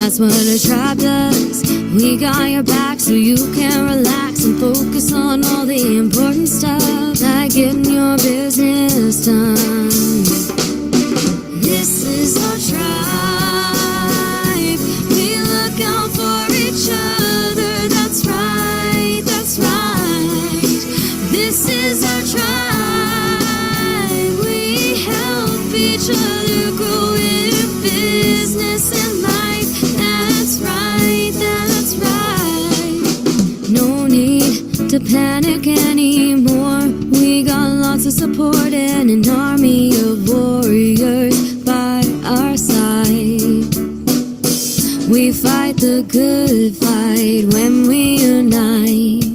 That's what a tribe does. We got your back so you can relax and focus on all the important stuff, like getting your business done. This is our tribe. We look out for each other. That's right, that's right. This is our tribe. We help each other grow in business and life. That's right, that's right. No need to panic anymore. We got lots of support and an army of warriors by our side. We fight the good fight when we unite.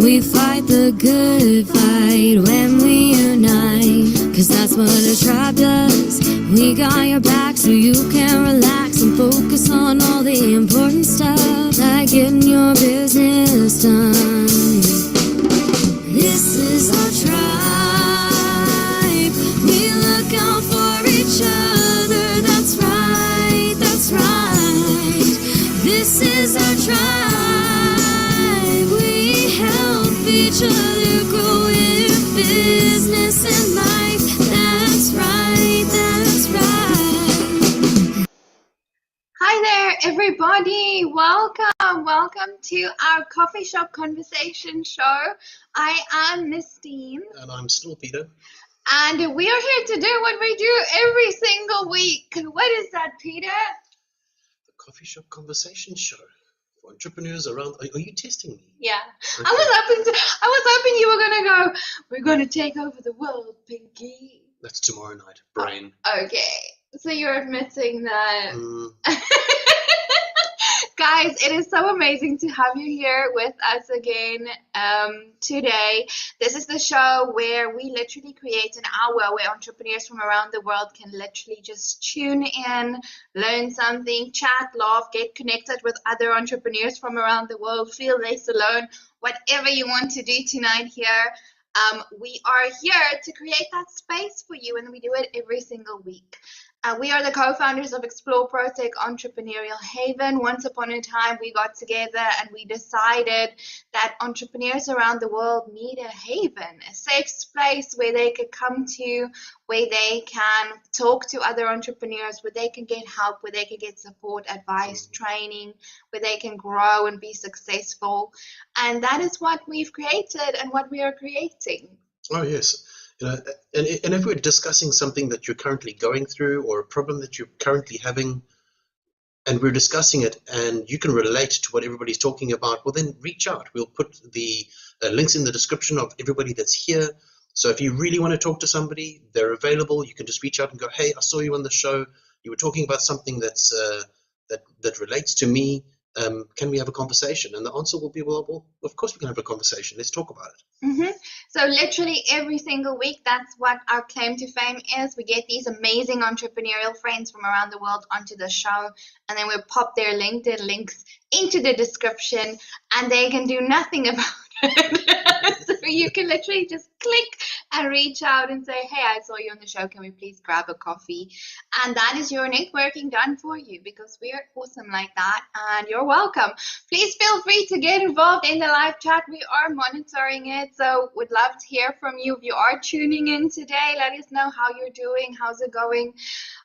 We fight the good fight when we unite. 'Cause that's what a tribe does. We got your back so you can relax and focus on all the important stuff, like getting your business done. This is our tribe. We look out for each other. That's right, that's right. This is our tribe. We help each other grow in business and life. That's right, that's right. Hi there, everybody. Welcome to our coffee shop conversation show. I am Nestene. And I'm still Peter. And we are here to do what we do every single week. What is that, Peter? The coffee shop conversation show for entrepreneurs around. Are you testing me? Yeah. Okay. I was hoping you were gonna go, we're gonna take over the world, Pinky. That's tomorrow night. Brain. Okay. So you're admitting that. Mm, Guys, it is so amazing to have you here with us again today. This is the show where we literally create an hour where entrepreneurs from around the world can literally just tune in, learn something, chat, laugh, get connected with other entrepreneurs from around the world, feel less alone, whatever you want to do tonight here. We are here to create that space for you, and we do it every single week. We are the co-founders of Explore ProTech Entrepreneurial Haven. Once upon a time, we got together and we decided that entrepreneurs around the world need a haven, a safe place where they could come to, where they can talk to other entrepreneurs, where they can get help, where they can get support, advice, training, where they can grow and be successful. And that is what we've created and what we are creating. oh, yes. And if we're discussing something that you're currently going through or a problem that you're currently having, and we're discussing it and you can relate to what everybody's talking about, well, then reach out. We'll put the links in the description of everybody that's here. So if you really want to talk to somebody, they're available. You can just reach out and go, hey, I saw you on the show. You were talking about something that's that relates to me. Can we have a conversation? And the answer will be, well, of course we can have a conversation. Let's talk about it. So literally every single week, that's what our claim to fame is. We get these amazing entrepreneurial friends from around the world onto the show, and then we'll pop their LinkedIn links into the description, and they can do nothing about it. So you can literally just click and reach out and say, hey, I saw you on the show. Can we please grab a coffee? And that is your networking done for you, because we are awesome like that, and you're welcome. Please feel free to get involved in the live chat. We are monitoring it, so would love to hear from you. If you are tuning in today, let us know how you're doing. How's it going?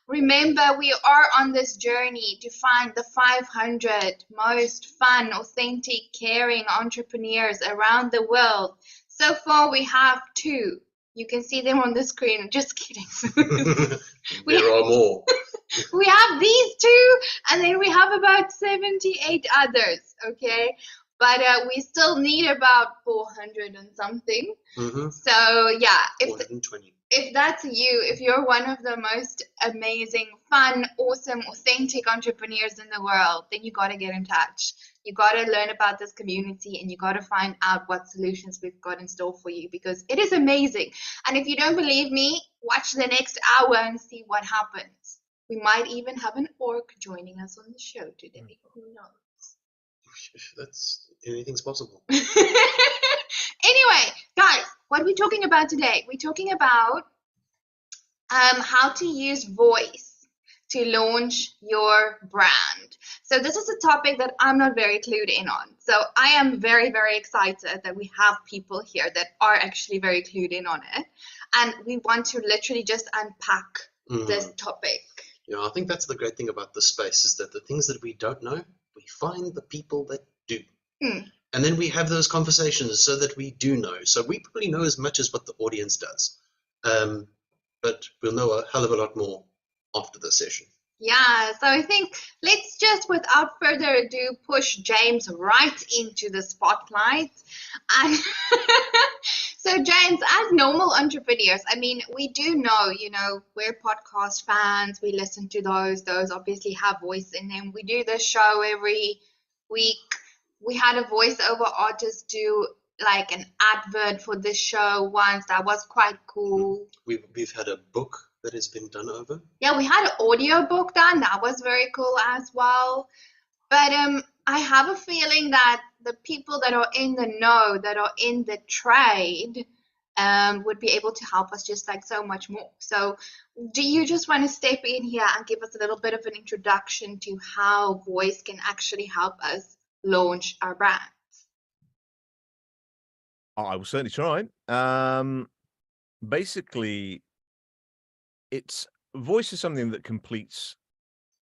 Remember, we are on this journey to find the 500 most fun, authentic, caring entrepreneurs around the world. So far, we have 2. You can see them on the screen. Just kidding. There are more. We have these 2, and then we have about 78 others, okay? But we still need about 400 and something. So, yeah. 420. If that's you, if you're one of the most amazing, fun, awesome, authentic entrepreneurs in the world, then you got to get in touch. You got to learn about this community, and you got to find out what solutions we've got in store for you, because it is amazing. And if you don't believe me, watch the next hour and see what happens. We might even have an orc joining us on the show today. Who knows? Anything's possible. Anyway, guys, what are we talking about today? We're talking about how to use voice to launch your brand. So this is a topic that I'm not very clued in on. So I am very, very excited that we have people here that are actually very clued in on it. And we want to literally just unpack this topic. Yeah, I think that's the great thing about this space, is that the things that we don't know, we find the people that do. And then we have those conversations so that we do know. So we probably know as much as what the audience does. But we'll know a hell of a lot more after the session. Yeah, so I think let's just, without further ado, push James right into the spotlight. And so James, as normal entrepreneurs, I mean, we do know, we're podcast fans. We listen to those. Those obviously have voice in them. We do this show every week. We had a voiceover artist do like an advert for this show once. That was quite cool. We've had a book that has been done over. Yeah, we had an audio book done. That was very cool as well. But I have a feeling that the people that are in the know, that are in the trade, would be able to help us just like so much more. So do you just want to step in here and give us a little bit of an introduction to how voice can actually help us launch our brand? I will certainly try. Basically, voice is something that completes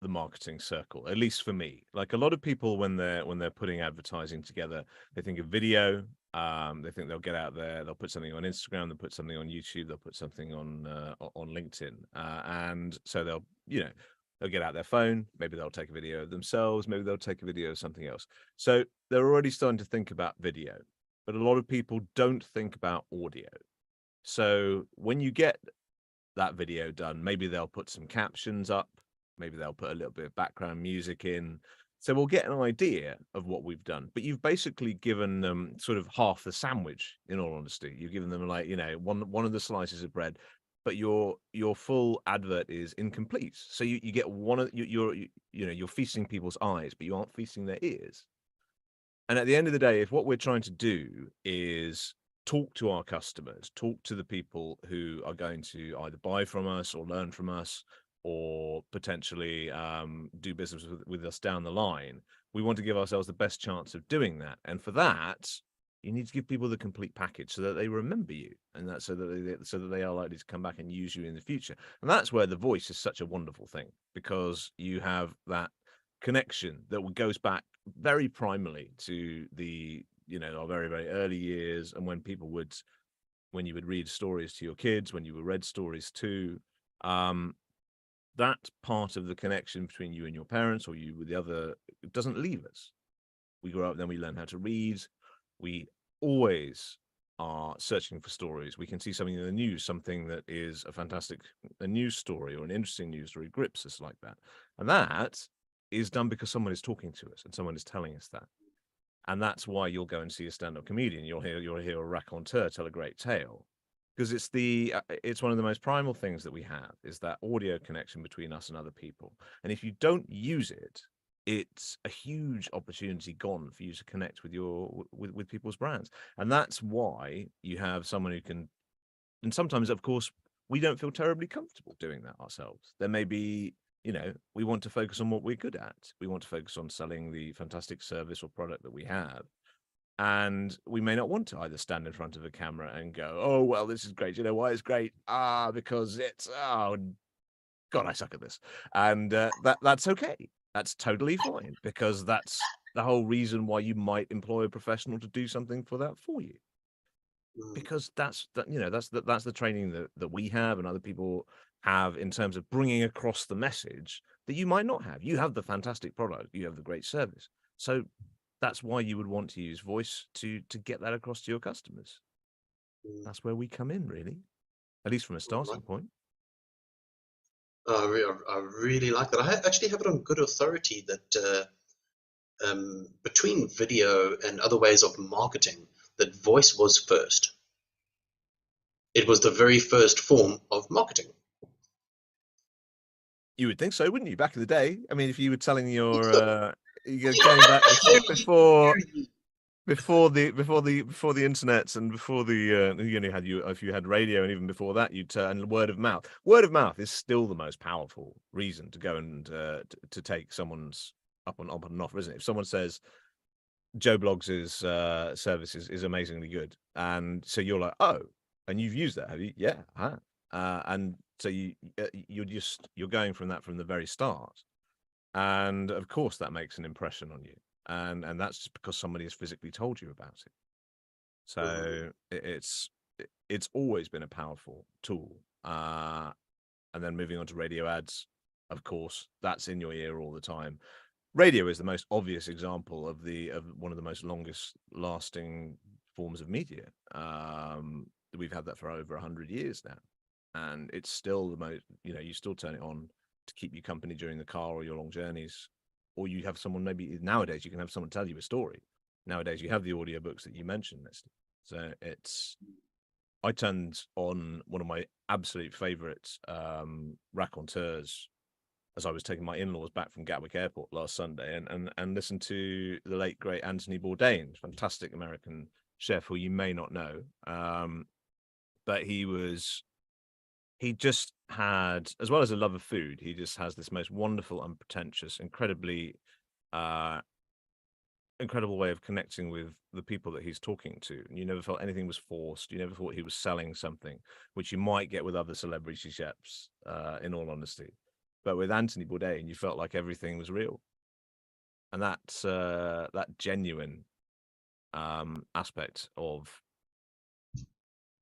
the marketing circle, at least for me. Like a lot of people, when they're putting advertising together, they think of video. They think they'll get out there, they'll put something on Instagram, they'll put something on YouTube, they'll put something on LinkedIn, and so they'll get out their phone. Maybe they'll take a video of themselves. Maybe they'll take a video of something else. So they're already starting to think about video, but a lot of people don't think about audio. So when you get that video done, maybe they'll put some captions up, maybe they'll put a little bit of background music in, so we'll get an idea of what we've done. But you've basically given them sort of half the sandwich, in all honesty. You've given them like one of the slices of bread, but your full advert is incomplete. So you get one of you're feasting people's eyes, but you aren't feasting their ears. And at the end of the day, if what we're trying to do is talk to our customers, talk to the people who are going to either buy from us or learn from us, or potentially do business with us down the line, we want to give ourselves the best chance of doing that. And for that, you need to give people the complete package so that they remember you, and that so that they are likely to come back and use you in the future. And that's where the voice is such a wonderful thing, because you have that connection that goes back very primarily to the our very, very early years, and when you would read stories to your kids, when you were read stories to, that part of the connection between you and your parents, or you with the other, it doesn't leave us. We grow up, then we learn how to read. We always are searching for stories. We can see something in the news, something that is a news story or an interesting news story grips us like that. And that is done because someone is talking to us and someone is telling us that. And that's why you'll go and see a stand-up comedian. You'll hear a raconteur tell a great tale, because it's one of the most primal things that we have, is that audio connection between us and other people. And if you don't use it, it's a huge opportunity gone for you to connect with people's brands. And that's why you have someone who can, and sometimes, of course, we don't feel terribly comfortable doing that ourselves. There may be, we want to focus on what we're good at. We want to focus on selling the fantastic service or product that we have. And we may not want to either stand in front of a camera and go, oh, well, this is great. You know why it's great? Because it's, oh, God, I suck at this. And that's okay. That's totally fine, because that's the whole reason why you might employ a professional to do something for you. Because that's the training that we have and other people have in terms of bringing across the message that you might not have. You have the fantastic product, you have the great service. So that's why you would want to use voice to get that across to your customers. That's where we come in, really, at least from a starting point. I really like that. I actually have it on good authority that between video and other ways of marketing, that voice was first. It was the very first form of marketing. You would think so, wouldn't you? Back in the day, I mean, if you were telling your going back before before the internet and before the you only had if you had radio, and even before that you'd turn word of mouth. Word of mouth is still the most powerful reason to go and to take someone's up on an offer, isn't it? If someone says Joe Bloggs's service is amazingly good, and so you're like, oh, and you've used that, have you? Yeah, I have. And so you're going from that from the very start, and of course that makes an impression on you, and that's just because somebody has physically told you about it. So it's always been a powerful tool. And then moving on to radio ads, of course, that's in your ear all the time. Radio is the most obvious example of one of the most longest lasting forms of media. We've had that for over 100 years now, and it's still the most, you still turn it on to keep you company during the car or your long journeys, or you have someone, maybe nowadays you can have someone tell you a story. Nowadays you have the audiobooks that you mentioned, NESTENE. So I turned on one of my absolute favorite raconteurs as I was taking my in-laws back from Gatwick Airport last Sunday, and listened to the late great Anthony Bourdain, fantastic American chef who you may not know, but he just had, as well as a love of food, he just has this most wonderful, unpretentious, incredible way of connecting with the people that he's talking to. And you never felt anything was forced. You never thought he was selling something, which you might get with other celebrity chefs, in all honesty. But with Anthony Bourdain, you felt like everything was real. And that genuine aspect of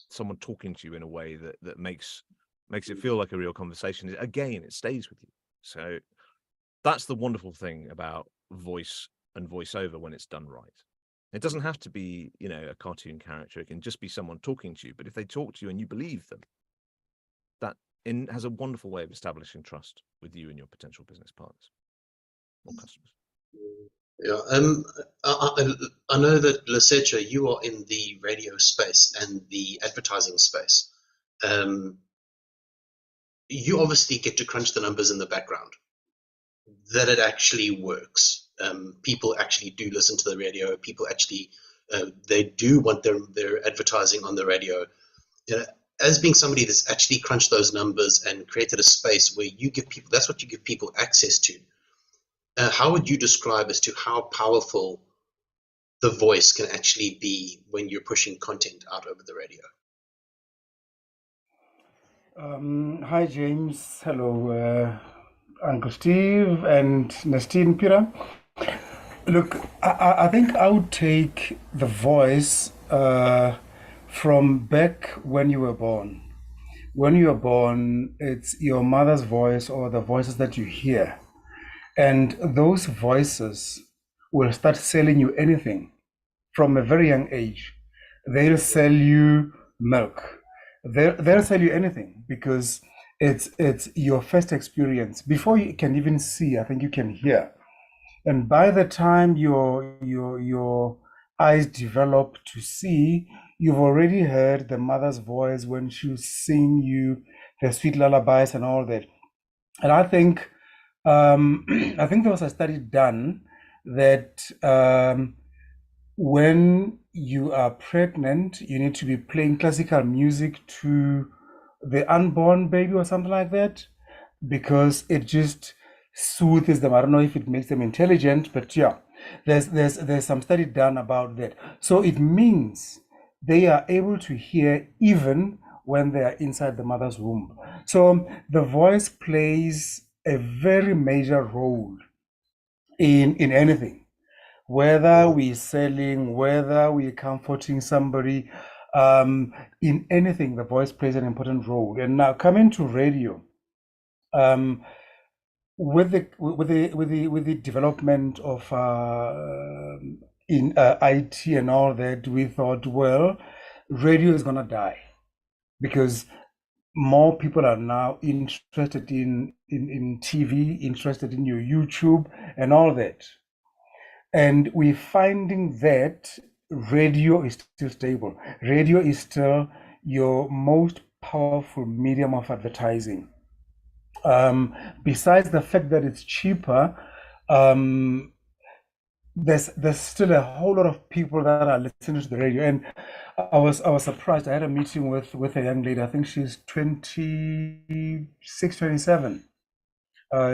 someone talking to you in a way that makes it feel like a real conversation, again, it stays with you. So that's the wonderful thing about voice and voiceover when it's done right. It doesn't have to be, a cartoon character. It can just be someone talking to you. But if they talk to you and you believe them, that has a wonderful way of establishing trust with you and your potential business partners or customers. Yeah, I know that LESETJA, you are in the radio space and the advertising space. You obviously get to crunch the numbers in the background, that it actually works. People actually do listen to the radio. People actually, they do want their advertising on the radio. As being somebody that's actually crunched those numbers and created a space where you give people, that's what you give people access to. How would you describe as to how powerful the voice can actually be when you're pushing content out over the radio? Hi, James. Hello, Uncle Steve and NESTENE Pira. Look, I think I would take the voice from back when you were born. When you were born, it's your mother's voice or the voices that you hear. And those voices will start selling you anything from a very young age. They'll sell you milk. They'll sell you anything because it's your first experience. Before you can even see, I think you can hear. And by the time your eyes develop to see, you've already heard the mother's voice when she sing you the sweet lullabies and all that. And I think there was a study done that when you are pregnant, you need to be playing classical music to the unborn baby or something like that, because it just soothes them. I don't know if it makes them intelligent, but yeah, there's some study done about that. So it means they are able to hear even when they are inside the mother's womb. So the voice plays a very major role in anything, whether we're selling, whether we're comforting somebody, in anything, the voice plays an important role. And now coming to radio, with the development of in IT and all that, we thought, well, radio is gonna die because more people are now interested in TV, interested in your YouTube and all that. And we're finding that radio is still stable. Radio is still your most powerful medium of advertising. Besides the fact that it's cheaper, there's still a whole lot of people that are listening to the radio, and I was surprised. I had a meeting with a young lady. I think she's 26, 27.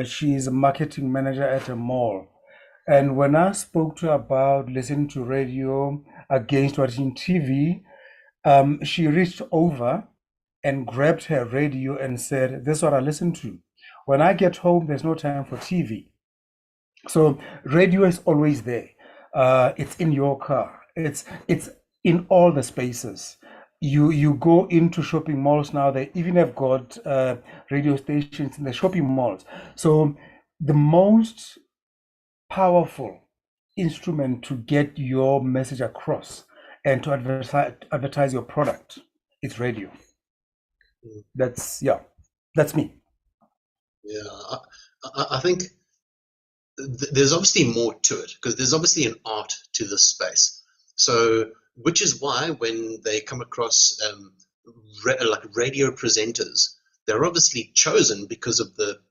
She's a marketing manager at a mall. And when I spoke to her about listening to radio against watching TV, she reached over and grabbed her radio and said, "This is what I listen to. When I get home, there's no time for TV." So radio is always there. It's in your car. It's in all the spaces. You go into shopping malls now. They even have got radio stations in the shopping malls. So the most powerful instrument to get your message across and to advertise your product is radio. That's me. Yeah, I think there's obviously more to it because there's obviously an art to this space. So, which is why when they come across like radio presenters, they're obviously chosen because of the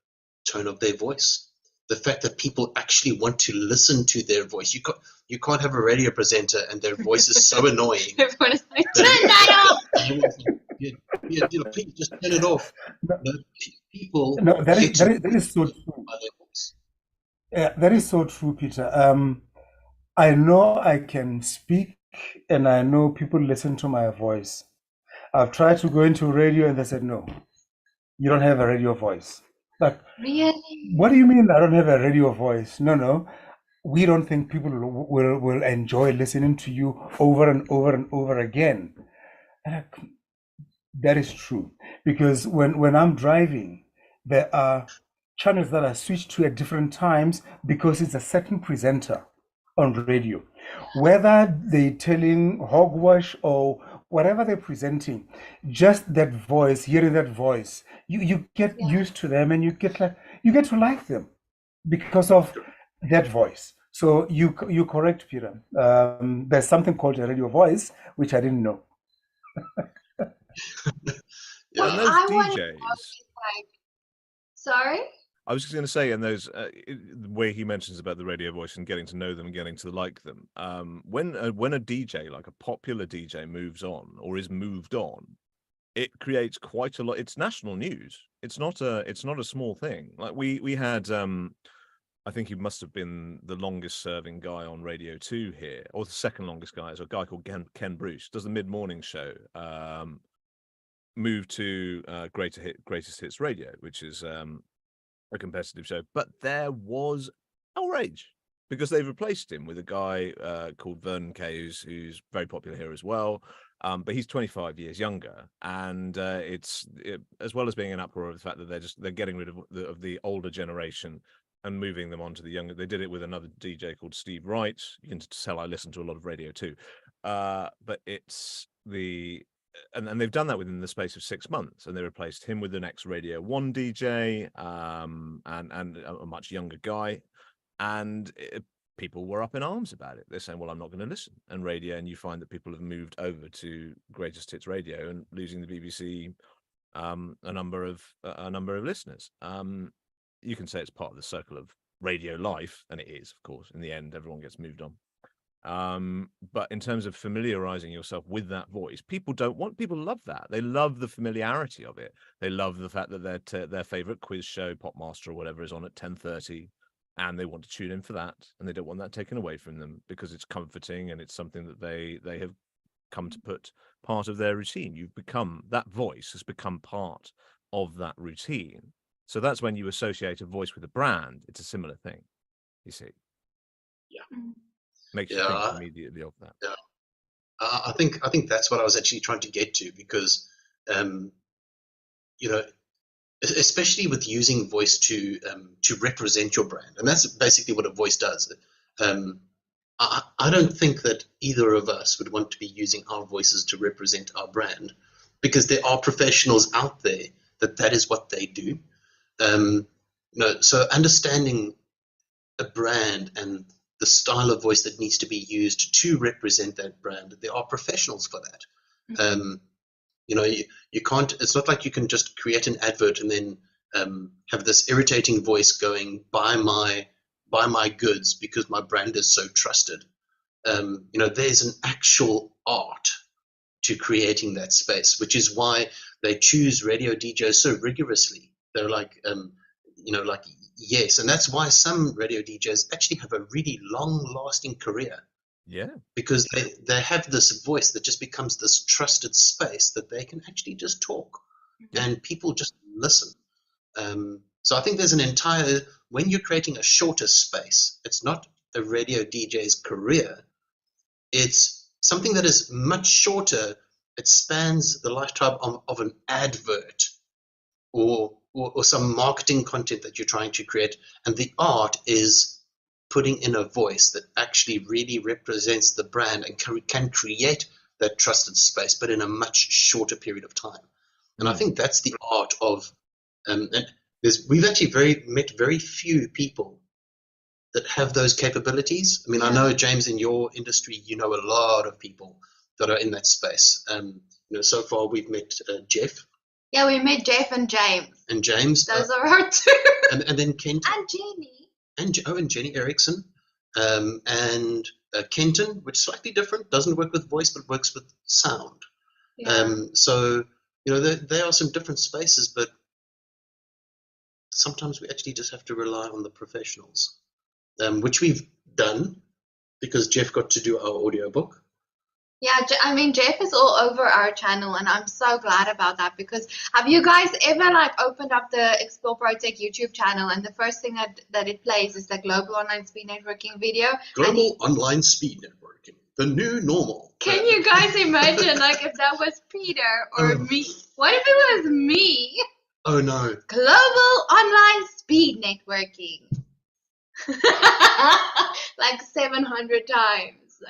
tone of their voice, the fact that people actually want to listen to their voice. You can't have a radio presenter and their voice is so annoying. Everyone is like, turn that off! Please just turn it off. People No, that get is so true. by their voice. Yeah, that is so true, Peter. I know I can speak, and I know people listen to my voice. I've tried to go into radio, and they said, "No, you don't have a radio voice." Like, Really? what do you mean I don't have a radio voice? No. We don't think people will enjoy listening to you over and over and over again. And that is true. Because when I'm driving, there are channels that are switched to at different times because it's a certain presenter on radio. Whether they're telling hogwash or whatever they're presenting, just that voice, hearing that voice, you get used to them and you get to like them because of that voice. So you're correct, Peter. There's something called a radio voice, which I didn't know. What And those I want to know DJs. is like, sorry? I was just going to say, and those where he mentions about the radio voice and getting to know them and getting to like them. When a DJ, like a popular DJ, moves on or is moved on, it creates quite a lot. It's national news. It's not a small thing. Like we had, I think he must have been the longest serving guy on Radio 2 here, or the second longest guy, is a guy called Ken Bruce, does the mid-morning show. Moved to Greatest Hits Radio, which is a competitive show, but there was outrage because they've replaced him with a guy called Vernon Kay, who's very popular here as well, but he's 25 years younger, and it's as well as being an uproar of the fact that they're getting rid of the older generation and moving them onto the younger. They did it with another DJ called Steve Wright. You can tell I listen to a lot of Radio 2, but it's and they've done that within the space of 6 months, and they replaced him with the next Radio 1 DJ, and a much younger guy, and people were up in arms about it. They're saying, "Well, I'm not going to listen." And you find that people have moved over to Greatest Hits Radio and losing the BBC a number of listeners. You can say it's part of the circle of radio life, and it is, of course. In the end, everyone gets moved on. But in terms of familiarizing yourself with that voice, people love that. They love the familiarity of it. They love the fact that their favorite quiz show, Popmaster or whatever, is on at 10:30, and they want to tune in for that, and they don't want that taken away from them because it's comforting and it's something that they have come to put part of their routine. That voice has become part of that routine. So that's when you associate a voice with a brand. It's a similar thing, you see. Yeah. Makes you think immediately of that. Yeah. I think that's what I was actually trying to get to, because especially with using voice to represent your brand, and that's basically what a voice does. I don't think that either of us would want to be using our voices to represent our brand, because there are professionals out there that is what they do. So understanding a brand and the style of voice that needs to be used to represent that brand, there are professionals for that. Mm-hmm. You can't. It's not like you can just create an advert and then have this irritating voice going, "Buy my buy my goods because my brand is so trusted. There's an actual art to creating that space, which is why they choose radio DJs so rigorously. They're like, yes. And that's why some radio DJs actually have a really long-lasting career. Yeah. Because they have this voice that just becomes this trusted space that they can actually just talk, and people just listen. So I think there's when you're creating a shorter space, it's not a radio DJ's career. It's something that is much shorter. It spans the lifetime of an advert or some marketing content that you're trying to create. And the art is putting in a voice that actually really represents the brand and can create that trusted space, but in a much shorter period of time. And I think that's the art of, we've actually met very few people that have those capabilities. I mean, I know, James, in your industry, you know a lot of people that are in that space. So far we've met Jeff. Yeah, we met Jeff and James. And James. Those are our two. And then Kent. And Jenny. And Jenny Erickson. And Kenton, which is slightly different, doesn't work with voice, but works with sound. Yeah. So, there are some different spaces, but sometimes we actually just have to rely on the professionals, which we've done because Jeff got to do our audiobook. Yeah, I mean, Jeff is all over our channel, and I'm so glad about that, because have you guys ever opened up the Explore ProTech YouTube channel, and the first thing that it plays is the Global Online Speed Networking video? Global Online Speed Networking, the new normal. Can you guys imagine, if that was Peter or me? What if it was me? Oh, no. Global Online Speed Networking. 700 times.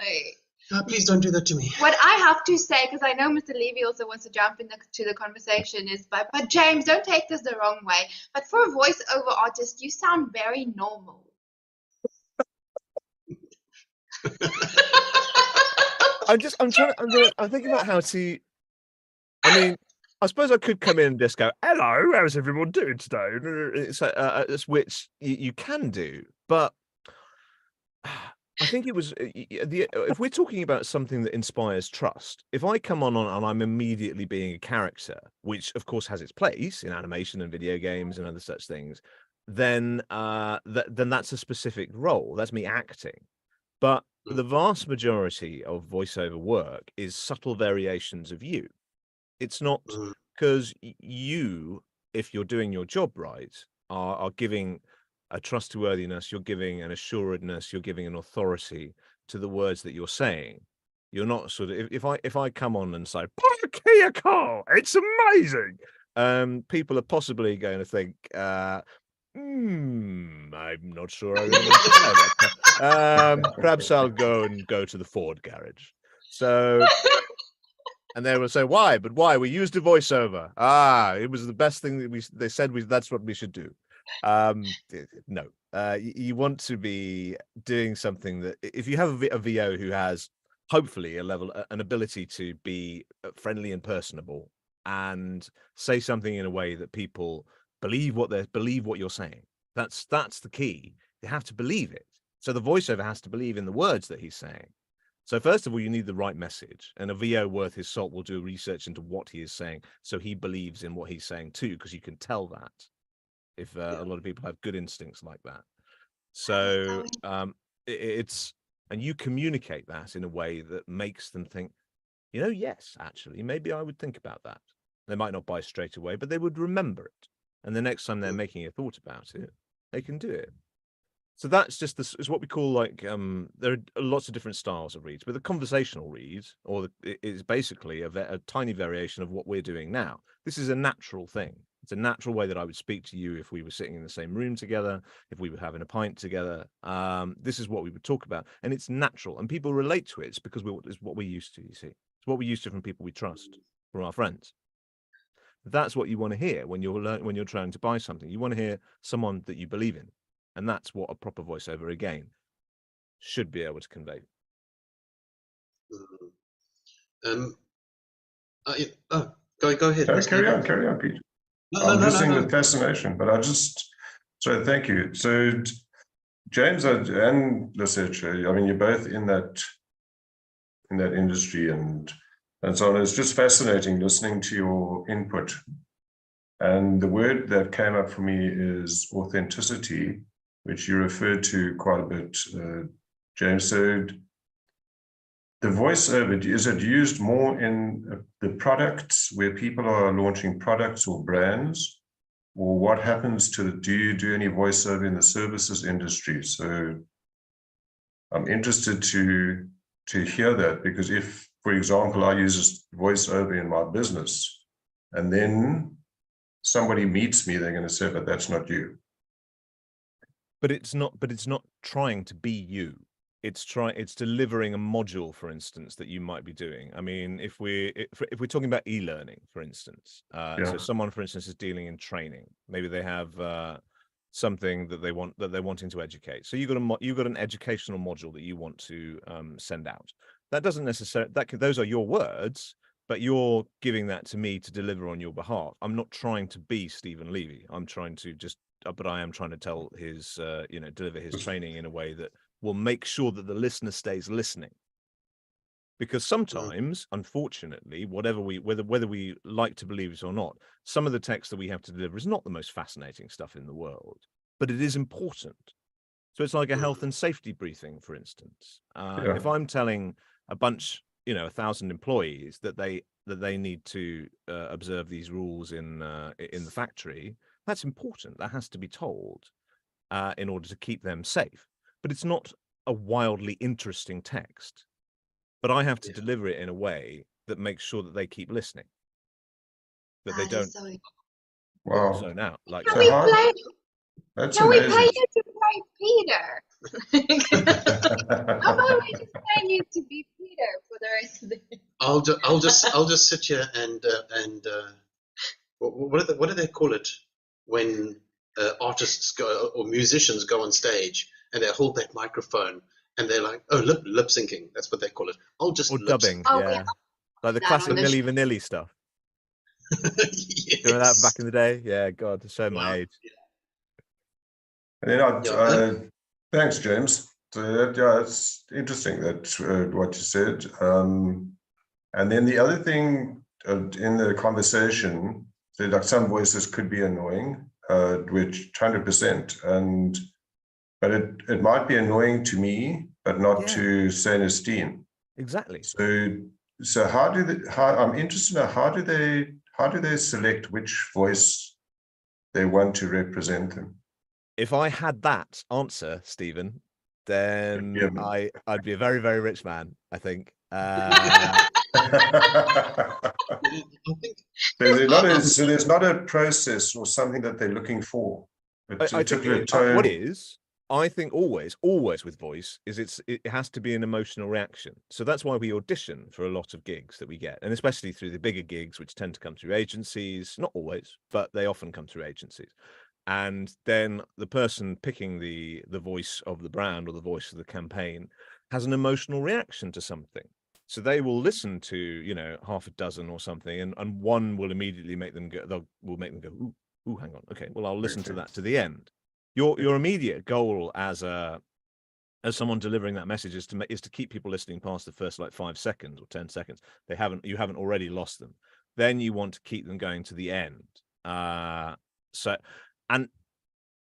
Please don't do that to me. What I have to say, because I know Mr. Levy also wants to jump into the conversation, is, but James, don't take this the wrong way, but for a voiceover artist, you sound very normal. I'm thinking about how to. I mean, I suppose I could come in and just go, "Hello, how's everyone doing today?" Which you can do, but I think it was if we're talking about something that inspires trust. If I come on and I'm immediately being a character, which of course has its place in animation and video games and other such things, then that's a specific role. That's me acting. But the vast majority of voiceover work is subtle variations of you. It's not because you, if you're doing your job right, are giving a trustworthiness, you're giving an assuredness, you're giving an authority to the words that you're saying. You're not sort of, if I come on and say, "Park here, Carl, it's amazing," people are possibly going to think, I'm not sure I really want to know that. Perhaps I'll go to the Ford garage. So, and they will say, "Why? But why? We used a voiceover. It was the best thing that they said that's what we should do." No, you want to be doing something that, if you have a VO who has hopefully an ability to be friendly and personable and say something in a way that people believe what you're saying. That's the key. You have to believe it. So the voiceover has to believe in the words that he's saying. So first of all, you need the right message, and a VO worth his salt will do research into what he is saying, so he believes in what he's saying too, because you can tell that. If a lot of people have good instincts like that. So and you communicate that in a way that makes them think, yes, actually, maybe I would think about that. They might not buy straight away, but they would remember it. And the next time they're making a thought about it, they can do it. So that's just is what we call there are lots of different styles of reads, but the conversational read is basically a tiny variation of what we're doing now. This is a natural thing. It's a natural way that I would speak to you if we were sitting in the same room together, if we were having a pint together. This is what we would talk about, and it's natural, and people relate to it. It's because it's what we're used to. You see, it's what we're used to from people we trust, from our friends. That's what you want to hear when you're trying to buy something. You want to hear someone that you believe in, and that's what a proper voiceover again should be able to convey. Go ahead. Carry on, Pete. I'm listening with fascination, but thank you. So James and LESETJA, I mean, you're both in that industry and so on. It's just fascinating listening to your input. And the word that came up for me is authenticity, which you referred to quite a bit, James. So the voiceover, is it used more in the products where people are launching products or brands? Or what happens to do you do any voiceover in the services industry? So I'm interested to hear that, because if, for example, I use voiceover in my business and then somebody meets me, they're going to say, but that's not you. But it's not trying to be you. It's delivering a module, for instance, that you might be doing. I mean, if we're talking about e-learning, for instance, so someone, for instance, is dealing in training. Maybe they have something that they're wanting to educate. So you've got an educational module that you want to send out. That doesn't necessarily those are your words, but you're giving that to me to deliver on your behalf. I'm not trying to be Stephen Levy. I'm trying to but I am trying to tell his deliver his training in a way that will make sure that the listener stays listening. Because sometimes, unfortunately, whether we like to believe it or not, some of the text that we have to deliver is not the most fascinating stuff in the world, but it is important. So it's like a health and safety briefing, for instance. If I'm telling a bunch, 1,000 employees that they need to observe these rules in the factory, that's important. That has to be told in order to keep them safe. But it's not a wildly interesting text. But I have to deliver it in a way that makes sure that they keep listening, that they don't zone out. Like, Can we play? That's Can we amazing. pay you to play Peter? How about we just pay you to be Peter for the rest of the day? I'll just sit here and what do they call it when artists go or musicians go on stage and they hold that microphone and they're like, oh, lip syncing. That's what they call it. I'll just or dubbing, yeah. like the That classic on the Milli Vanilli stuff. Yes. Remember that back in the day? Yeah, God, to show my age. And then thanks, James. So it's interesting that what you said. And then the other thing in the conversation, so like some voices could be annoying, which 100%, but it might be annoying to me, but not to say NESTENE. Exactly. So I'm interested in how do they select which voice they want to represent them? If I had that answer, Stephen, then I'd be a very, very rich man, I think. So there's not a process or something that they're looking for. I think I think always with voice is it has to be an emotional reaction. So that's why we audition for a lot of gigs that we get, and especially through the bigger gigs, which tend to come through agencies. Not always, but they often come through agencies. And then the person picking the voice of the brand or the voice of the campaign has an emotional reaction to something. So they will listen to, half a dozen or something, and one will immediately make them go, ooh, hang on. Okay, well, I'll listen to that to the end. Your immediate goal as someone delivering that message is to keep people listening past the first 5 seconds or 10 seconds. You haven't already lost them. Then you want to keep them going to the end. And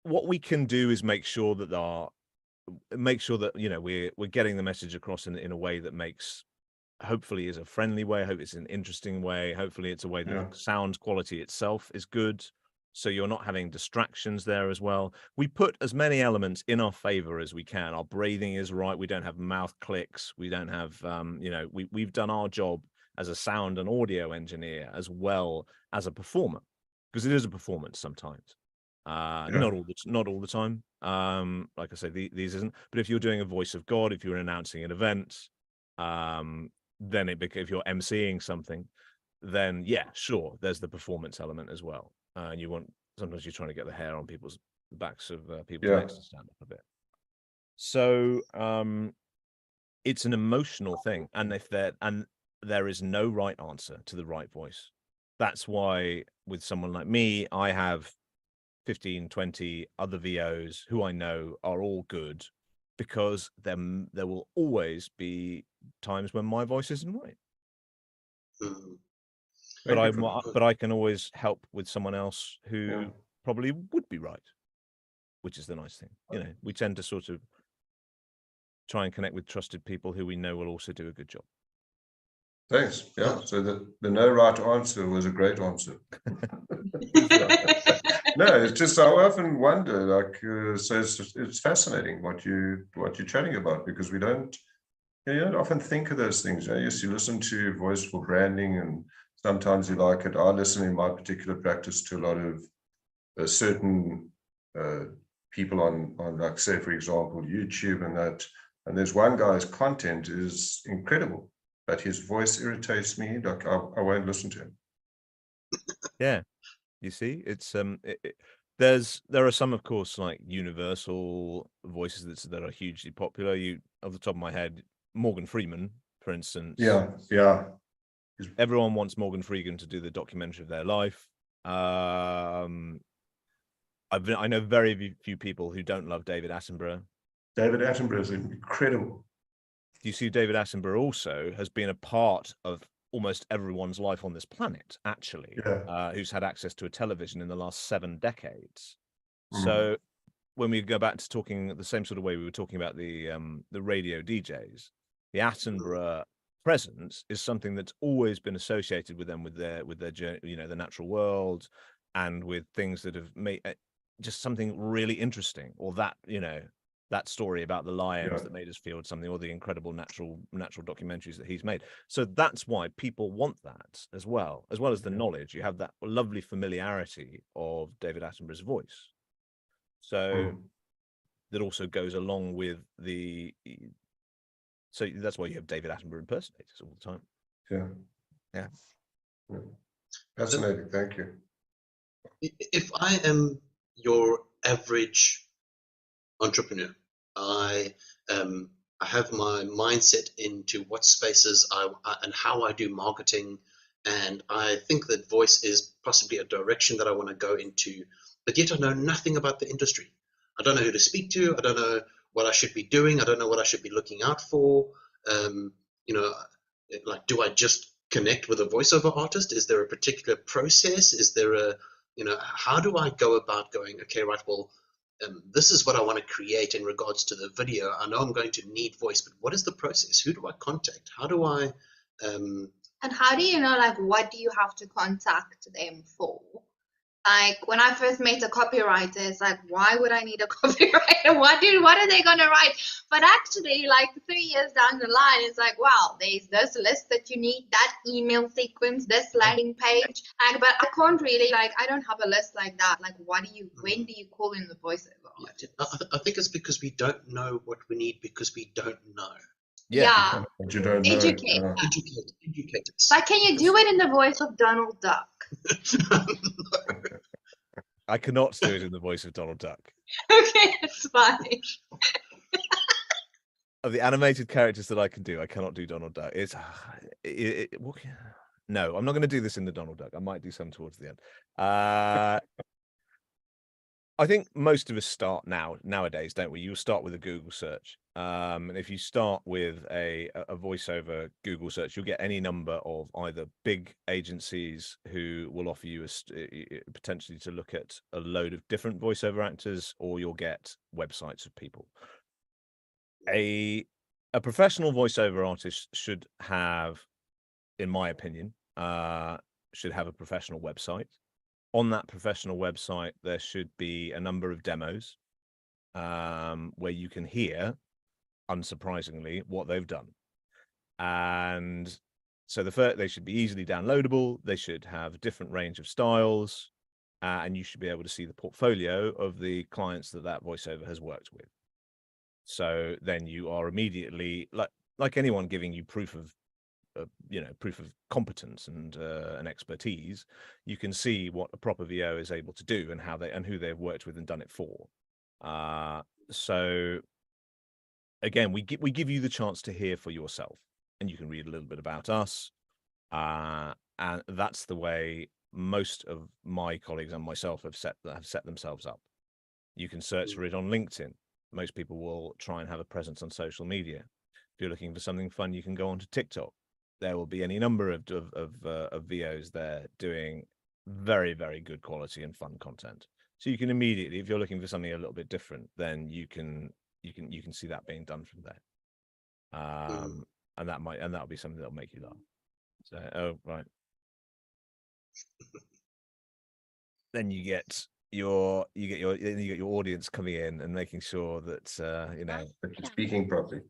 what we can do is make sure that we're getting the message across in a way that hopefully is a friendly way. I hope it's an interesting way. Hopefully it's a way that the sound quality itself is good. So you're not having distractions there as well. We put as many elements in our favor as we can. Our breathing is right. We don't have mouth clicks. We don't have, we've done our job as a sound and audio engineer as well as a performer, because it is a performance sometimes. Not all the time. Like I say, these isn't. But if you're doing a voice of God, if you're announcing an event, then if you're emceeing something, then sure, there's the performance element as well. And sometimes you're trying to get the hair on people's backs of people's necks to stand up a bit. So it's an emotional thing, and there is no right answer to the right voice. That's why with someone like me, I have 15, 20 other VOs who I know are all good, because then there will always be times when my voice isn't right. Mm. But I can always help with someone else who probably would be right, which is the nice thing. You know, we tend to sort of try and connect with trusted people who we know will also do a good job. Thanks. Yeah. So the no right answer was a great answer. No, it's just I often wonder, like, so it's fascinating what you're chatting about, because we don't, you don't often think of those things. Yes, you listen to voice for branding, and sometimes you like it. I listen in my particular practice to a lot of certain people on like, say, for example, YouTube and that. And there's one guy's content is incredible, but his voice irritates me. Like I won't listen to him. Yeah, you see, it's there are some, of course, like universal voices that are hugely popular. You, off the top of my head, Morgan Freeman, for instance. Yeah. Everyone wants Morgan Freeman to do the documentary of their life. I know very few people who don't love David Attenborough. David Attenborough is incredible. You see, David Attenborough also has been a part of almost everyone's life on this planet, actually, who's had access to a television in the last 7 decades. So when we go back to talking the same sort of way we were talking about the radio DJs, the Attenborough presence is something that's always been associated with them, with their journey, you know, the natural world, and with things that have made just something really interesting, or that, you know, that story about the lions that made us feel something, or the incredible natural documentaries that he's made. So that's why people want that as well as the knowledge. You have that lovely familiarity of David Attenborough's voice. So that also goes along with the. So that's why you have David Attenborough impersonators all the time. Yeah. Fascinating. Thank you. If I am your average entrepreneur, I have my mindset into what spaces and how I do marketing, and I think that voice is possibly a direction that I want to go into, but yet I know nothing about the industry. I don't know who to speak to. I don't know what I should be doing. I don't know what I should be looking out for. You know, like, do I just connect with a voiceover artist? Is there a particular process? Is there a, you know, how do I go about going, okay, right, well, this is what I want to create in regards to the video. I know I'm going to need voice, but what is the process? Who do I contact? How do I... and how do you know, like, what do you have to contact them for? Like, when I first met a copywriter, it's like, why would I need a copywriter? What are they going to write? But actually, like 3 years down the line, it's like, wow, there's this list that you need, that email sequence, this landing page. Like, but I can't really, like, I don't have a list like that. Like, when do you call in the voiceover? I think it's because we don't know what we need, because we don't know. Yeah. But you don't know. Educate. Educate us. Like, can you do it in the voice of Donald Duck? I cannot do it in the voice of Donald Duck. Okay, it's fine. Of the animated characters that I can do, I cannot do Donald Duck. No, I'm not going to do this in the Donald Duck. I might do some towards the end. I think most of us start nowadays, don't we? You start with a Google search. And if you start with a voiceover Google search, you'll get any number of either big agencies who will offer you potentially to look at a load of different voiceover actors, or you'll get websites of people. A professional voiceover artist should have, in my opinion, should have a professional website. On that professional website, there should be a number of demos where you can hear, unsurprisingly, what they've done. And so they should be easily downloadable. They should have a different range of styles, and you should be able to see the portfolio of the clients that voiceover has worked with. So then you are immediately, like anyone giving you proof of competence and expertise, you can see what a proper VO is able to do, and who they've worked with and done it for. So again, we give you the chance to hear for yourself, and you can read a little bit about us, and that's the way most of my colleagues and myself have set themselves up. You can search for it on LinkedIn. Most people will try and have a presence on social media. If you're looking for something fun, you can go onto TikTok. There will be any number of VOs there doing very, very good quality and fun content. So you can immediately, if you're looking for something a little bit different, then you can see that being done from there. And that'll be something that'll make you laugh. So, oh right. Then you get your audience coming in and making sure that you know, But you're speaking properly.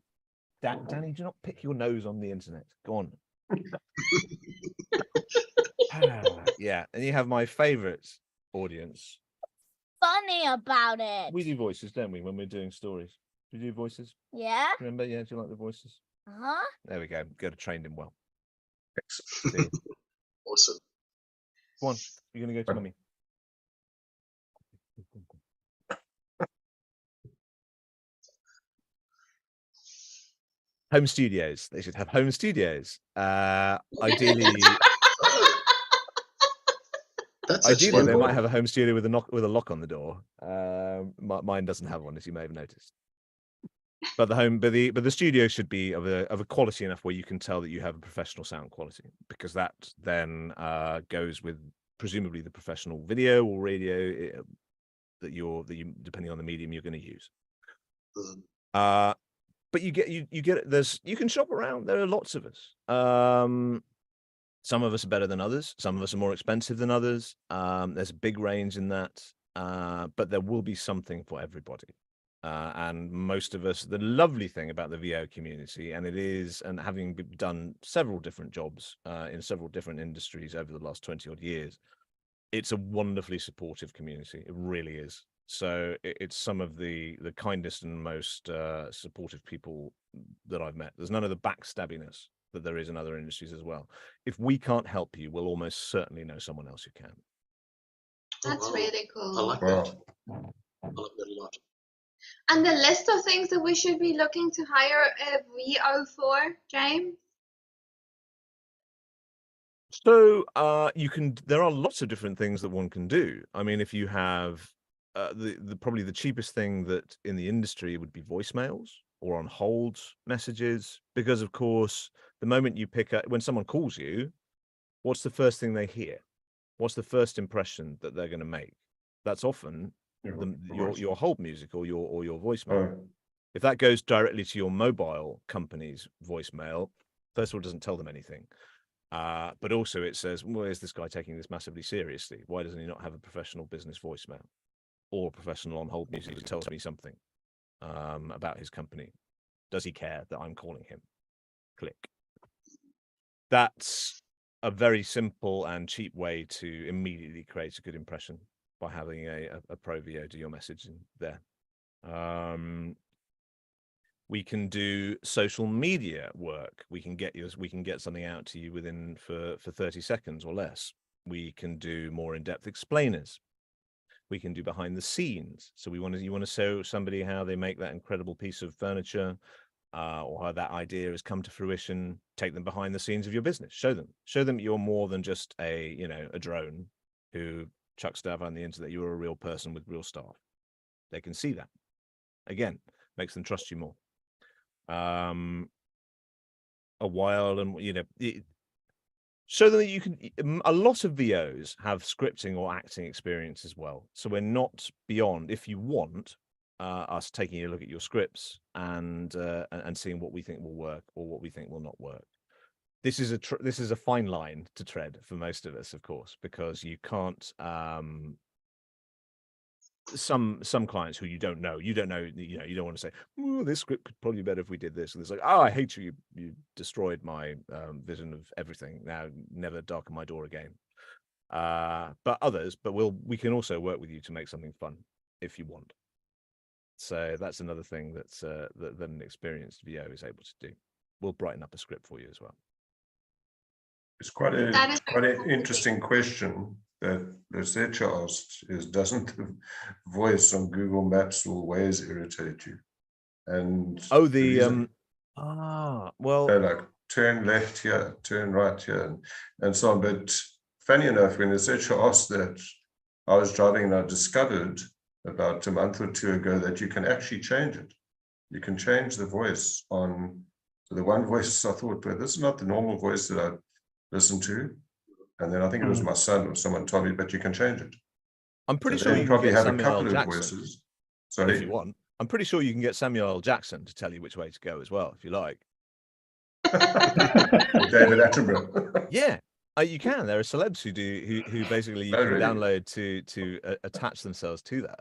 Danny, do not pick your nose on the internet. Go on. Yeah, and you have my favorite audience. Funny about it. We do voices, don't we, when we're doing stories? Do we do voices? Yeah. Remember? Yeah, do you like the voices? Uh-huh. There we go. Go to train him well. Excellent. Awesome. Go on. You're going to go to mummy. Home studios. They should have home studios. Ideally, ideally they might have a home studio with a lock on the door. Mine doesn't have one, as you may have noticed. But the studio should be of a quality enough where you can tell that you have a professional sound quality, because that then goes with presumably the professional video or radio that you depending on the medium you're going to use. But you can shop around. There are lots of us. Some of us are better than others. Some of us are more expensive than others. There's a big range in that, but there will be something for everybody. And most of us, the lovely thing about the VO community, and having done several different jobs in several different industries over the last 20 odd years, it's a wonderfully supportive community. It really is. So it's some of the kindest and most supportive people that I've met. There's none of the backstabbiness that there is in other industries as well. If we can't help you, we'll almost certainly know someone else who can. That's really cool. I like that. I like that a lot. And the list of things that we should be looking to hire a VO for, James? So there are lots of different things that one can do. I mean, if you have probably the cheapest thing that in the industry would be voicemails or on hold messages, because of course the moment you pick up, when someone calls you, what's the first thing they hear? What's the first impression that they're going to make? That's often your hold music or your voicemail. If that goes directly to your mobile company's voicemail, first of all, it doesn't tell them anything. But also it says, well, is this guy taking this massively seriously? Why doesn't he not have a professional business voicemail or professional on hold music that tells me something about his company? Does he care that I'm calling him? Click. That's a very simple and cheap way to immediately create a good impression by having a pro VO do your messaging there. We can do social media work. We can get something out to you within for 30 seconds or less. We can do more in-depth explainers. We can do behind the scenes. So you want to show somebody how they make that incredible piece of furniture, or how that idea has come to fruition. Take them behind the scenes of your business. Show them you're more than just a drone who chucks stuff on the internet. You're a real person with real staff. They can see that. Again, makes them trust you more. A while, and show them that you can. A lot of VOs have scripting or acting experience as well, so we're not beyond, if you want, us taking a look at your scripts and seeing what we think will work or what we think will not work. This is a fine line to tread for most of us, of course, because you can't. Some clients who you don't know, you don't want to say, oh, this script could probably be better if we did this. And it's like, oh, I hate you. You destroyed my vision of everything. Now never darken my door again. But we can also work with you to make something fun if you want. So that's another thing that an experienced VO is able to do. We'll brighten up a script for you as well. It's quite an interesting question that LESETJA asked, is doesn't the voice on Google Maps always irritate you? And well, like turn left here, turn right here, and so on. But funny enough, when LESETJA asked that, I was driving and I discovered about a month or two ago that you can actually change it. You can change the voice on. So the one voice I thought, well, this is not the normal voice that I listen to. And then I think it was my son or someone told me, but you can change it. I'm pretty So sure then you can probably get have a Samuel couple L. of Jackson voices. if Sorry. you want. I'm pretty sure you can get Samuel L. Jackson to tell you which way to go as well, if you like. David Attenborough. Yeah, you can. There are celebs who do who basically you Oh, can really? download to attach themselves to that.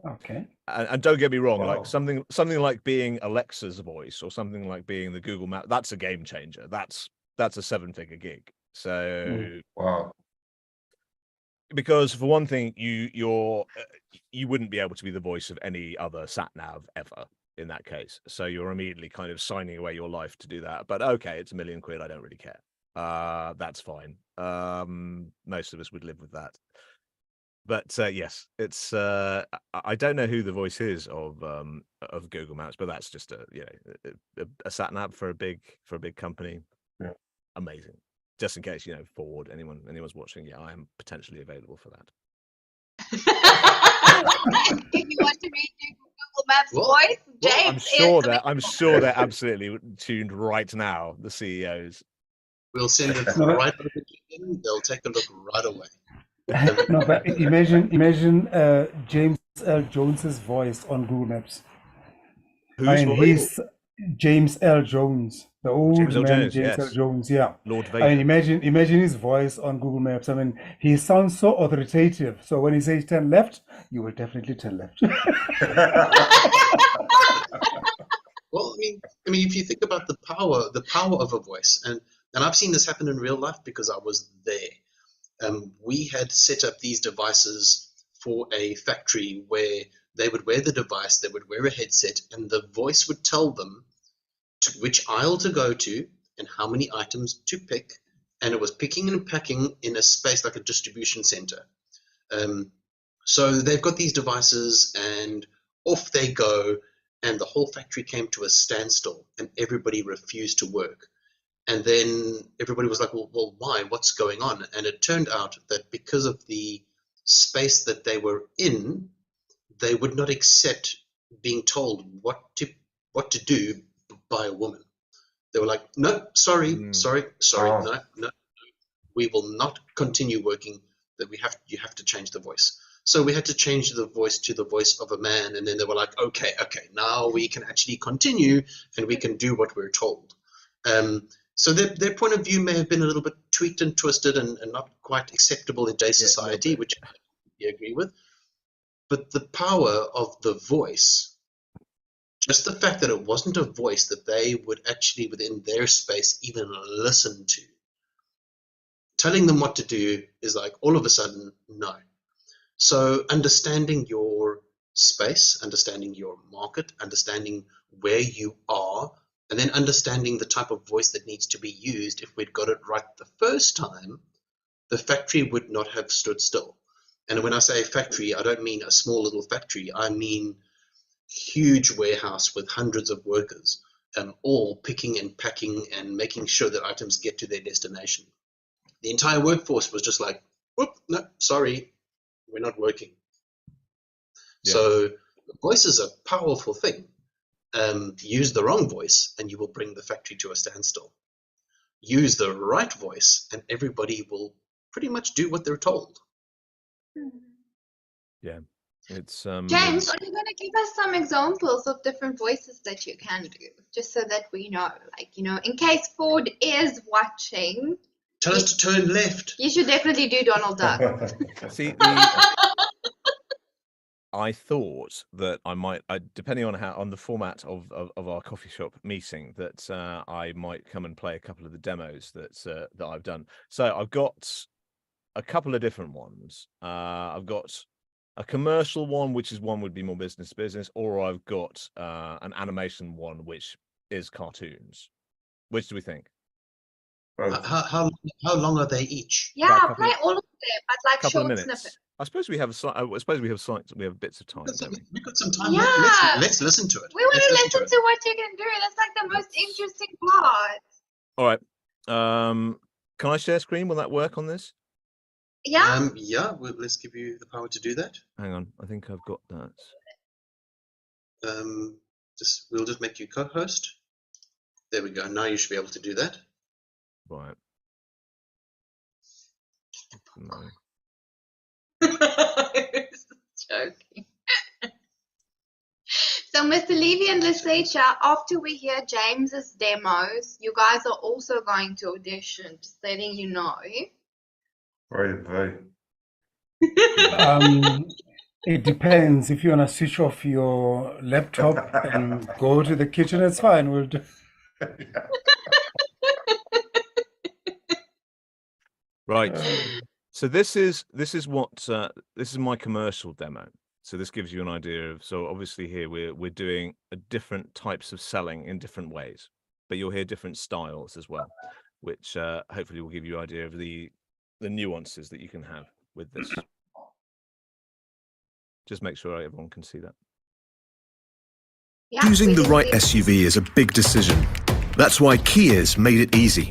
Okay. And don't get me wrong, Wow. like something like being Alexa's voice or something like being the Google Map, that's a game changer. That's a 7-figure gig. So Wow. because for one thing, you wouldn't be able to be the voice of any other sat nav ever in that case. So you're immediately kind of signing away your life to do that. But okay, it's £1 million. I don't really care. That's fine. Most of us would live with that. But yes, it's I don't know who the voice is of Google Maps, but that's just a sat nav for a big company. Yeah. Amazing. Just in case, Ford, anyone's watching, yeah, I am potentially available for that. If you want to read Google Maps Well, voice, James I'm sure they're absolutely tuned right now, the CEOs. We'll send it right over to them. They'll take a look right away. No, but imagine James L. Jones's voice on Google Maps. Whose voice? He's James L. Jones, the old James L. man, Jones, James L. yes. Jones. Yeah. Lord Vader. I mean, imagine his voice on Google Maps. I mean, he sounds so authoritative. So when he says turn left, you will definitely turn left. Well, I mean, if you think about the power of a voice, and I've seen this happen in real life because I was there. We had set up these devices for a factory where they would wear the device, they would wear a headset, and the voice would tell them to which aisle to go to and how many items to pick, and it was picking and packing in a space like a distribution center. So they've got these devices, and off they go, and the whole factory came to a standstill, and everybody refused to work. And then everybody was like, well, why? What's going on? And it turned out that because of the space that they were in, they would not accept being told what to do by a woman. They were like, no, sorry, Wow. no, we will not continue working. That you have to change the voice. So we had to change the voice to the voice of a man, and then they were like, okay, now we can actually continue and we can do what we're told. So their point of view may have been a little bit tweaked and twisted and not quite acceptable in today's society, which I agree with. But the power of the voice, just the fact that it wasn't a voice that they would actually within their space even listen to, telling them what to do is like all of a sudden, no. So understanding your space, understanding your market, understanding where you are, and then understanding the type of voice that needs to be used. If we'd got it right the first time, the factory would not have stood still. And when I say factory, I don't mean a small little factory. I mean huge warehouse with hundreds of workers, all picking and packing and making sure that items get to their destination. The entire workforce was just like, whoop, no, sorry, we're not working. Yeah. So voice is a powerful thing. Use the wrong voice and you will bring the factory to a standstill. Use the right voice and everybody will pretty much do what they're told. Yeah. It's James, are you going to give us some examples of different voices that you can do, just so that we know, in case Ford is watching? Tell us to turn left. You should definitely do Donald Duck. see I thought that I might, depending on the format of our coffee shop meeting, that I might come and play a couple of the demos that I've done. So I've got a couple of different ones. I've got a commercial one, which is one would be more business to business, or I've got an animation one, which is cartoons. Which do we think? How long are they each? Yeah, play all of them, but like Couple of short minutes. snippets. I suppose we have we have bits of time. Don't we? We've got some time. Yeah. Let's listen to it. We want to Let's listen to what you can do. That's like the most interesting part. All right. Can I share screen? Will that work on this? Yeah. Yeah, well, let's give you the power to do that. Hang on, I think I've got that. We'll just make you co-host. There we go. Now you should be able to do that. Right. No. Joking. So, Mr. Levy and LESETJA, after we hear James's demos, you guys are also going to audition, just letting you know. Right. It depends. If you want to switch off your laptop and go to the kitchen, it's fine. We'll do. Right. So this is my commercial demo. So this gives you an idea of, so obviously here we're doing different types of selling in different ways, but you'll hear different styles as well, which hopefully will give you an idea of the nuances that you can have with this. Just make sure everyone can see that. Yeah, Choosing we the can right see- SUV is a big decision. That's why Kia's made it easy.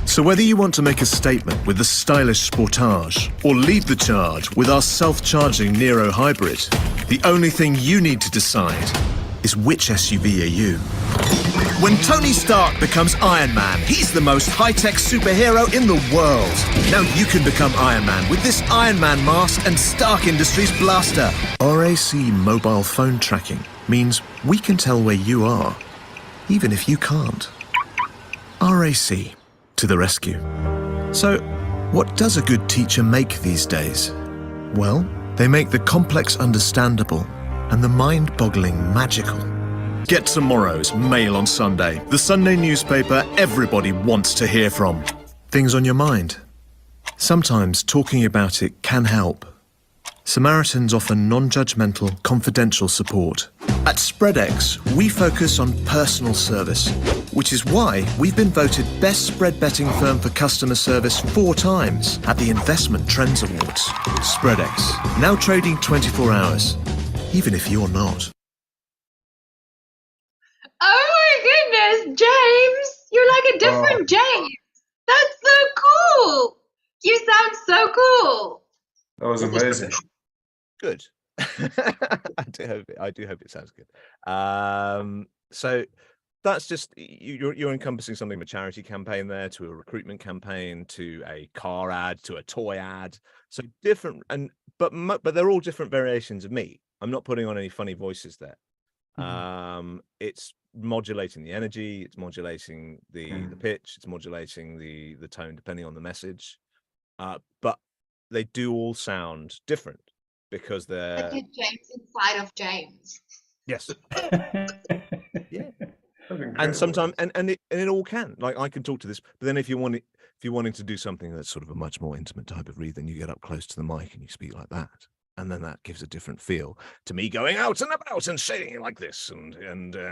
So whether you want to make a statement with the stylish Sportage or lead the charge with our self-charging Nero Hybrid, the only thing you need to decide is which SUV are you. When Tony Stark becomes Iron Man, he's the most high-tech superhero in the world. Now you can become Iron Man with this Iron Man mask and Stark Industries blaster. RAC mobile phone tracking means we can tell where you are, even if you can't. RAC, to the rescue. So, what does a good teacher make these days? Well, they make the complex understandable and the mind-boggling magical. Get tomorrow's Mail on Sunday, the Sunday newspaper everybody wants to hear from. Things on your mind. Sometimes talking about it can help. Samaritans offer non-judgmental, confidential support. At SpreadX, we focus on personal service, which is why we've been voted Best Spread Betting Firm for Customer Service 4 times at the Investment Trends Awards. SpreadX, now trading 24 hours, even if you're not. Oh my goodness, James! You're like a different James. That's so cool. You sound so cool. That was amazing. Good. I do hope it sounds good. So that's just you're encompassing something from a charity campaign there to a recruitment campaign to a car ad to a toy ad. So different, but they're all different variations of me. I'm not putting on any funny voices there. It's modulating the energy, it's modulating the pitch, it's modulating the tone depending on the message. But they do all sound different because they're Like a James inside of James. yes. Yeah. Incredible. And sometimes and it all can. Like I can talk to this, but then if you're wanting to do something that's sort of a much more intimate type of read, then you get up close to the mic and you speak like that. And then that gives a different feel to me going out and about and saying it like this and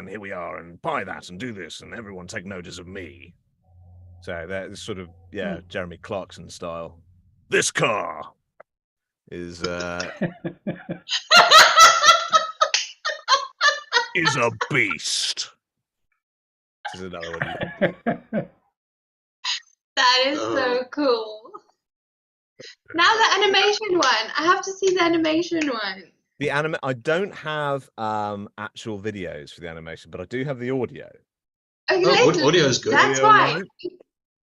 here we are and buy that and do this and everyone take notice of me. So that's sort of Jeremy Clarkson style. This car is is a beast. This is another one. That is so cool. Now the animation one. I have to see the animation one. I don't have actual videos for the animation, but I do have the audio. Okay, Audio is good. That's Audio fine. line?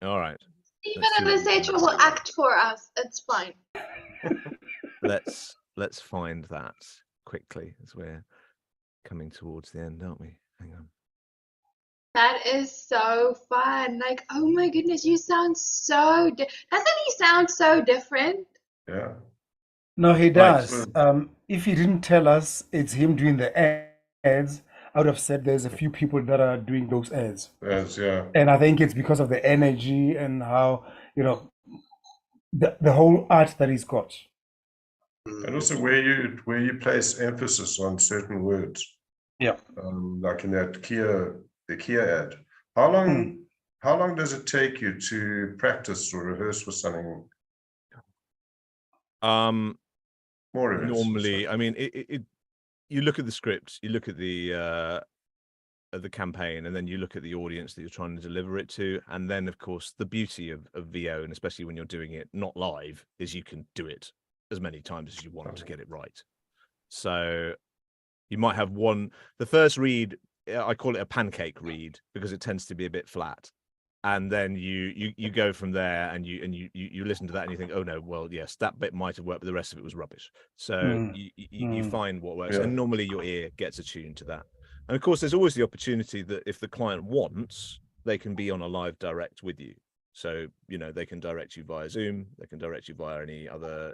All right. Even Let's see if what we can LESETJA will act for us, it's fine. Let's find that quickly as we're coming towards the end, aren't we? Hang on. That is so fun. Like, oh my goodness, you sound so doesn't he sound so different? Yeah. No, he Right. does. If he didn't tell us it's him doing the ads, I would have said there's a few people that are doing those ads. Yes, yeah. And I think it's because of the energy and how, the whole art that he's got. And also where you place emphasis on certain words. Yeah. Like in that the Kia ad. How long does it take you to practice or rehearse for something? More or less. Normally, I mean, you look at the script, you look at the the campaign, and then you look at the audience that you're trying to deliver it to, and then of course the beauty of VO, and especially when you're doing it not live, is you can do it as many times as you want to get it right. So you might have the first read, I call it a pancake read because it tends to be a bit flat, and then you go from there, and you listen to that and you think, oh no, well yes, that bit might have worked, but the rest of it was rubbish. So you find what works, and normally your ear gets attuned to that. And of course, there's always the opportunity that if the client wants, they can be on a live direct with you. So they can direct you via Zoom, they can direct you via any other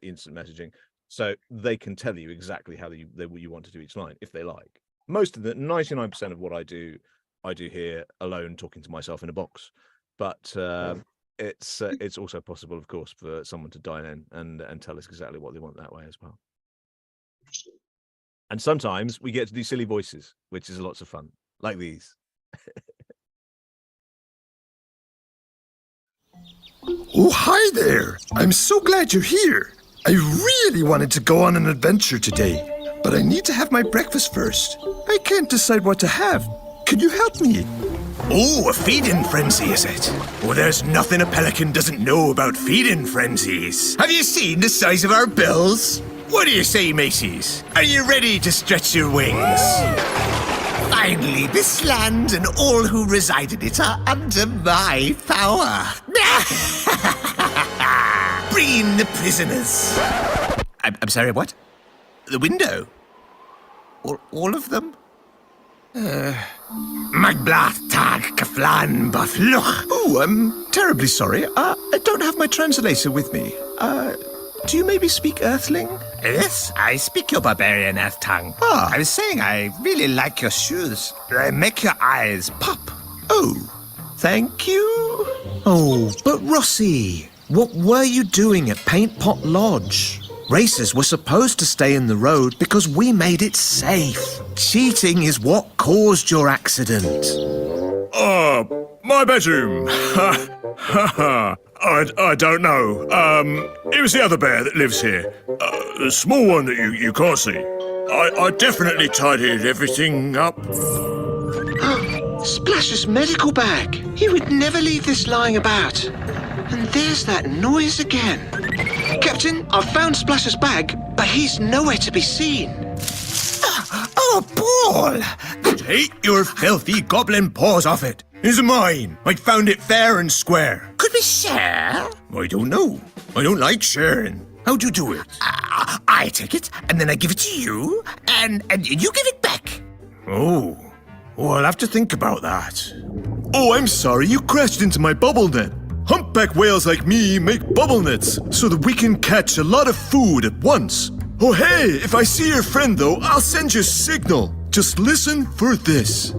instant messaging. So they can tell you exactly how you want to do each line if they like. Most of the 99% of what I do here alone, talking to myself in a box. But it's also possible, of course, for someone to dial in and tell us exactly what they want that way as well. And sometimes we get to do silly voices, which is lots of fun, like these. Oh, hi there. I'm so glad you're here. I really wanted to go on an adventure today, but I need to have my breakfast first. I can't decide what to have. Can you help me? Oh, a feeding frenzy, is it? Well, there's nothing a pelican doesn't know about feeding frenzies. Have you seen the size of our bills? What do you say, Macy's? Are you ready to stretch your wings? Finally, this land and all who reside in it are under my power. Bring in the prisoners. I'm sorry, what? The window? All of them? Magblath tag kaflan bafluch. Oh, I'm terribly sorry. I don't have my translator with me. Do you maybe speak Earthling? Yes, I speak your barbarian Earth tongue. Ah. I was saying I really like your shoes. They make your eyes pop. Oh, thank you. Oh, but Rossi, what were you doing at Paint Pot Lodge? Racers were supposed to stay in the road because we made it safe. Cheating is what caused your accident. My bedroom. I don't know. It was the other bear that lives here. The small one that you can't see. I definitely tidied everything up. Splash's medical bag. He would never leave this lying about. And there's that noise again. Captain, I've found Splash's bag, but he's nowhere to be seen. Oh, Paul! Take your filthy goblin paws off it. It's mine. I found it fair and square. Could we share? I don't know. I don't like sharing. How do you do it? I take it, and then I give it to you, and you give it back. Oh, I'll have to think about that. Oh, I'm sorry, you crashed into my bubble net. Humpback whales like me make bubble nets so that we can catch a lot of food at once. Oh, hey, if I see your friend, though, I'll send you a signal. Just listen for this.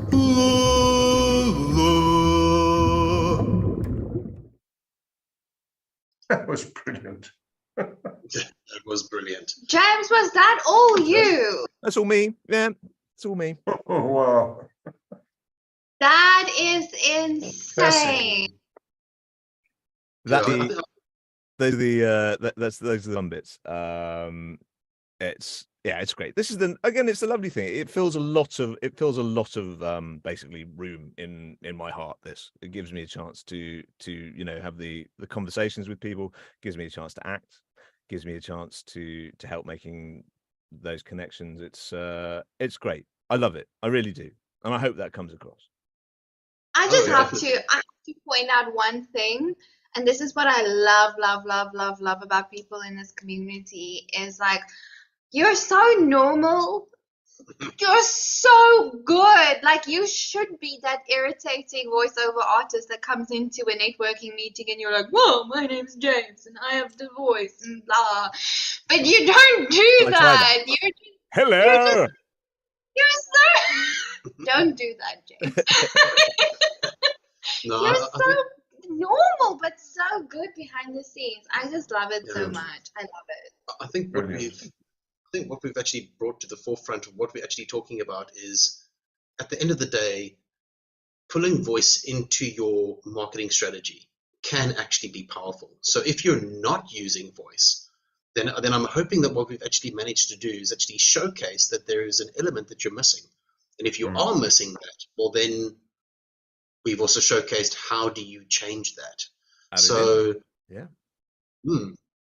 That was brilliant. That was brilliant. James, was that all you? That's all me. Yeah, it's all me. Oh, wow. That is insane. Those Yeah, are the fun bits. It's great. This is it's a lovely thing. It fills a lot of basically room in my heart. It gives me a chance to have the conversations with people, gives me a chance to act, gives me a chance to help making those connections. It's great. I love it. I really do. And I hope that comes across. I have to point out one thing, and this is what I love about people in this community is like, you're so normal. You're so good. Like, you should be that irritating voiceover artist that comes into a networking meeting and you're like, whoa, my name's James and I have the voice and blah. But you don't do that. Hello. You're so don't do that, James. No, You're I so normal but so good behind the scenes. I just love it so much. I love it. I think what we've actually brought to the forefront of what we're actually talking about is, at the end of the day, pulling voice into your marketing strategy can actually be powerful. So if you're not using voice, then I'm hoping that what we've actually managed to do is actually showcase that there is an element that you're missing. And if you are missing that, well, then we've also showcased how do you change that. Add it So, yeah.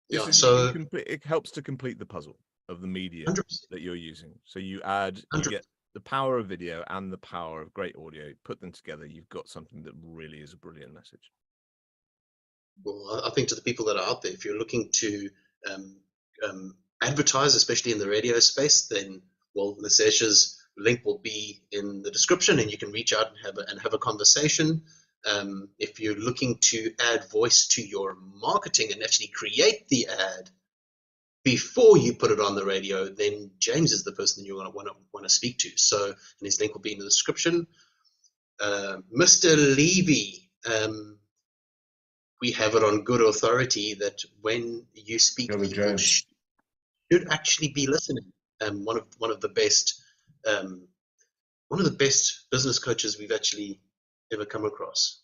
Yeah, So so it helps to complete the puzzle of the media 100%. that you're using. So you get the power of video and the power of great audio, put them together, you've got something that really is a brilliant message. Well, I think to the people that are out there, if you're looking to advertise, especially in the radio space, then, well, LESETJA's link will be in the description, and you can reach out and have a conversation. If you're looking to add voice to your marketing and actually create the ad before you put it on the radio, then James is the person that you're going to want to speak to. So, and his link will be in the description. Mr. Levy, we have it on good authority that when you speak, people should actually be listening. One of the best business coaches we've actually ever come across.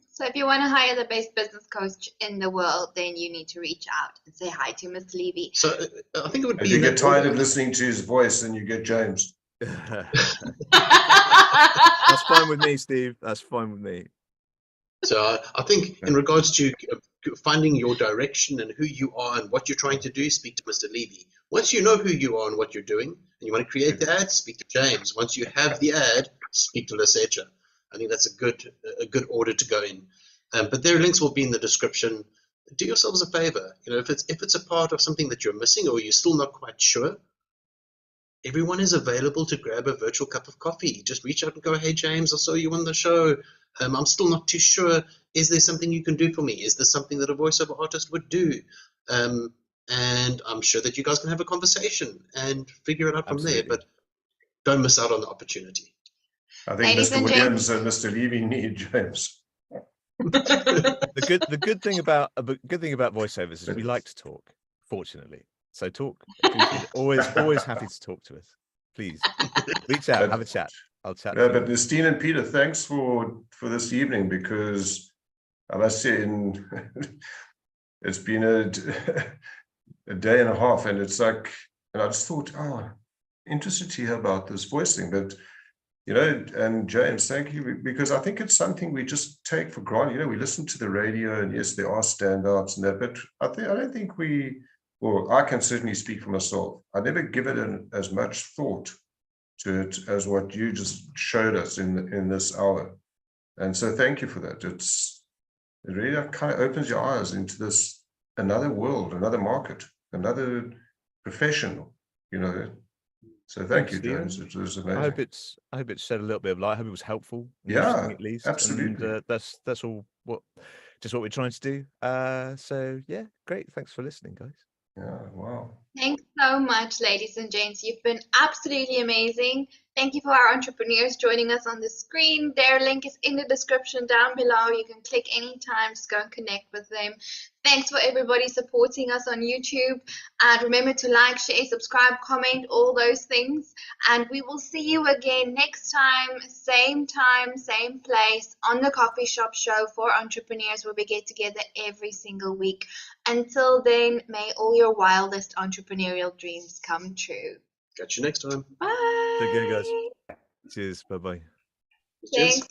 So if you want to hire the best business coach in the world, then you need to reach out and say hi to Mr. Levy. So I think it would be. If you get tired of listening to his voice, then you get James. That's fine with me, Steve. That's fine with me. So I think in regards to finding your direction and who you are and what you're trying to do, speak to Mr. Levy. Once you know who you are and what you're doing, and you want to create the ad, speak to James. Once you have the ad, speak to LESETJA. I think that's a good order to go in. But their links will be in the description. Do yourselves a favor. If it's a part of something that you're missing or you're still not quite sure, everyone is available to grab a virtual cup of coffee. Just reach out and go, hey, James, I saw you on the show. I'm still not too sure. Is there something you can do for me? Is there something that a voiceover artist would do? And I'm sure that you guys can have a conversation and figure it out from there. But don't miss out on the opportunity. I think Mr. Williams and Mr. Levy need James. The good thing about voiceovers is we like to talk, fortunately. So talk. Always happy to talk to us. Please reach out, have a chat. I'll chat. Yeah, but Nestene and Peter, thanks for this evening, because I must say it's been a day and a half, and it's like, and I just thought, interested to hear about this voice thing. But and James, thank you, because I think it's something we just take for granted. We listen to the radio, and yes, there are standouts and that, but I don't think I can certainly speak for myself. I never give it as much thought to it as what you just showed us in this hour. And so thank you for that. It really kind of opens your eyes into this another world, another market, another profession, So thank you, James. It was amazing. I hope it's shed a little bit of light. I hope it was helpful. Yeah, at least. absolutely. And that's all what we're trying to do. So yeah, great. Thanks for listening, guys. Yeah, wow. Thanks so much, ladies and gents. You've been absolutely amazing. Thank you for our entrepreneurs joining us on the screen. Their link is in the description down below. You can click anytime, just go and connect with them. Thanks for everybody supporting us on YouTube. And remember to like, share, subscribe, comment, all those things. And we will see you again next time, same place, on the Coffee Shop Show for Entrepreneurs, where we get together every single week. Until then, may all your wildest entrepreneurial dreams come true. Catch you next time. Bye. Take care, guys. Cheers. Bye-bye. Thanks, guys.